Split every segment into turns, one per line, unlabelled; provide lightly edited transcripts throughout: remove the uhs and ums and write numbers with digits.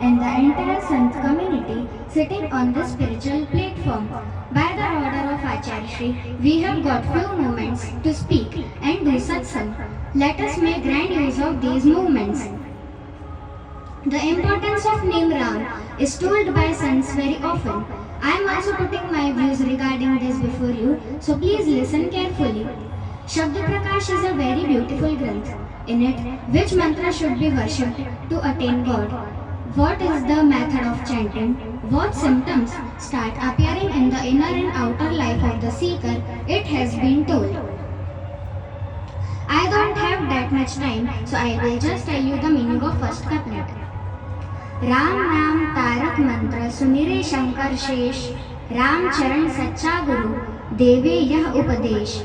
and the entire Sant community sitting on this spiritual platform. By the order of Acharya Shri, we have got few moments to speak and do satsang. Let us make grand use of these moments. The importance of name Ram is told by sons very often. I am also putting my views regarding this before you, so please listen carefully. Shabda Prakash is a very beautiful granth. In it, which mantra should be worshipped to attain God? What is the method of chanting? What symptoms start appearing in the inner and outer life of the seeker? It has been told. I don't have that much time, so I will just tell you the meaning of first couplet. Ram नाम तारक मंत्र Sumire Shankar शेष, राम चरण सच्चा गुरु देवे यह उपदेश,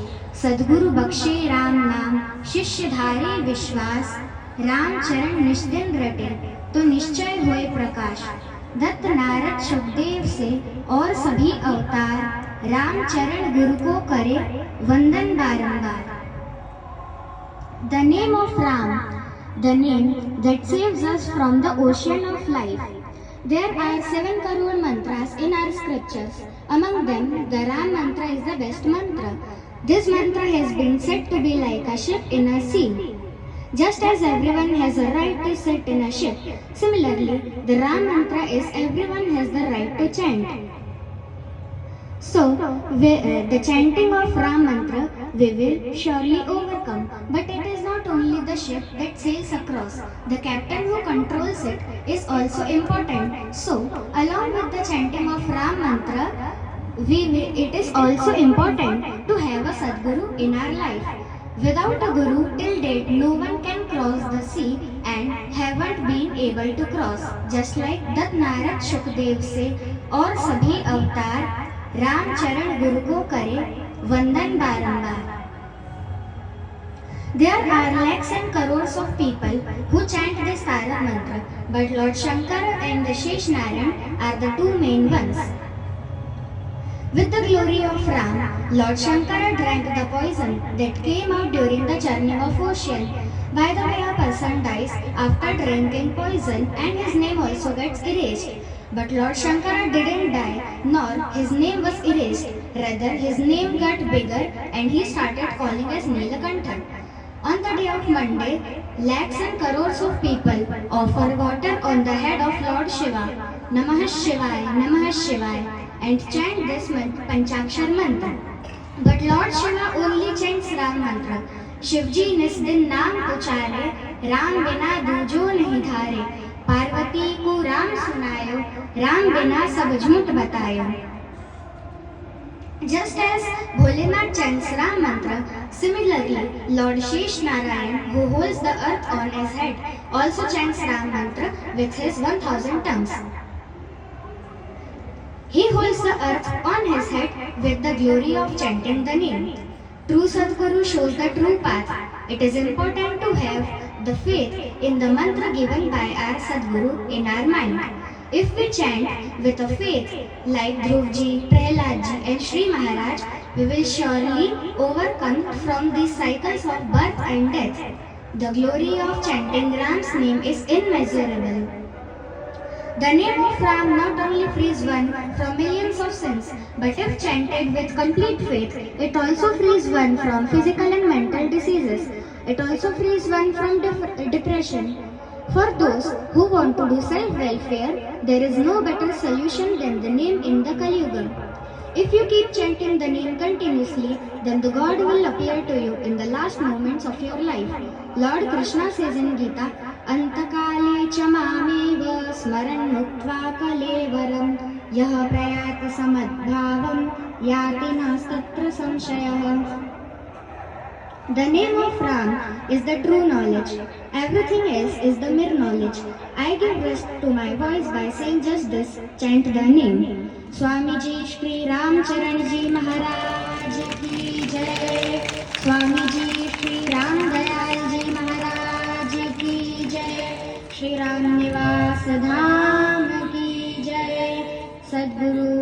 सद्गुरु बख्शे राम नाम शिष्य धारे विश्वास, राम चरण निष्दिन रटे तो निश्चय होए प्रकाश। दत्त नारद शुकदेव से और सभी अवतार, राम चरण गुरु को करे वंदन बारंबार। The name of Ram, the name that saves us from the ocean of life. There are 7 crore mantras in our scriptures. Among them, the Ram mantra is the best mantra. This mantra has been said to be like a ship in a sea. Just as everyone has a right to sit in a ship, similarly, the Ram mantra is everyone has the right to chant. So, the chanting of Ram mantra, we will surely overcome. But it is not only the ship that sails across. The captain who controls it is also important. So, along with the chanting of Ram mantra, it is also important to have a Sadguru in our life. Without a Guru, till date, no one can cross the sea and haven't been able to cross. Just like Datt Narad Shukdev se और सभी अवतार राम चरण गुरु को करे वंदन बारंबार. There are lakhs and crores of people who chant this Tarak mantra, but Lord Shankara and the Shesh Narayan are the two main ones. With the glory of Ram, Lord Shankara drank the poison that came out during the journey of ocean. By the way, a person dies after drinking poison and his name also gets erased. But Lord Shankara didn't die, nor his name was erased. Rather, his name got bigger and he started calling as Nilakantha. On the day of Monday, lakhs and crores of people offer water on the head of Lord Shiva, Namah Shivaya, Namah Shivaya, and chant this Panchakshar mantra. But Lord Shiva only chants Ram mantra. Shivji nisdin naam puchare, Ram bina दूजो नहीं धारे. पार्वती को राम सुनायो, राम बिना सब झूठ बतायो. Just as Bholenath chants Ram mantra, similarly Lord Shesh Narayan, who holds the earth on his head, also chants Ram mantra with his 1000 tongues. He holds the earth on his head with the glory of chanting the name. True Sadguru shows the true path. It is important to have the faith in the mantra given by our Sadguru in our mind. If we chant with a faith like Dhruvji, Prahaladji and Shri Maharaj, we will surely overcome from these cycles of birth and death. The glory of chanting Ram's name is immeasurable. The name of Ram not only frees one from millions of sins, but if chanted with complete faith, it also frees one from physical and mental diseases. It also frees one from depression. For those who want to do self-welfare, there is no better solution than the name in the Kali Yuga. If you keep chanting the name continuously, then the God will appear to you in the last moments of your life. Lord Krishna says in Gita, Antakale cha mameva smaran muktva kalevaram yah prayat samadbhavam yati nastatra samshayah. The name of Ram is the true knowledge. Everything else is the mere knowledge. I give rest to my voice by saying just this, chant the name. Swamiji Shri Ram Charan Ji Maharaj Ki Jai. Swamiji Shri Ram Dayal Ji Maharaj Ki Jai. Shri Ram Nivas Dham Ki Jai. Sadguru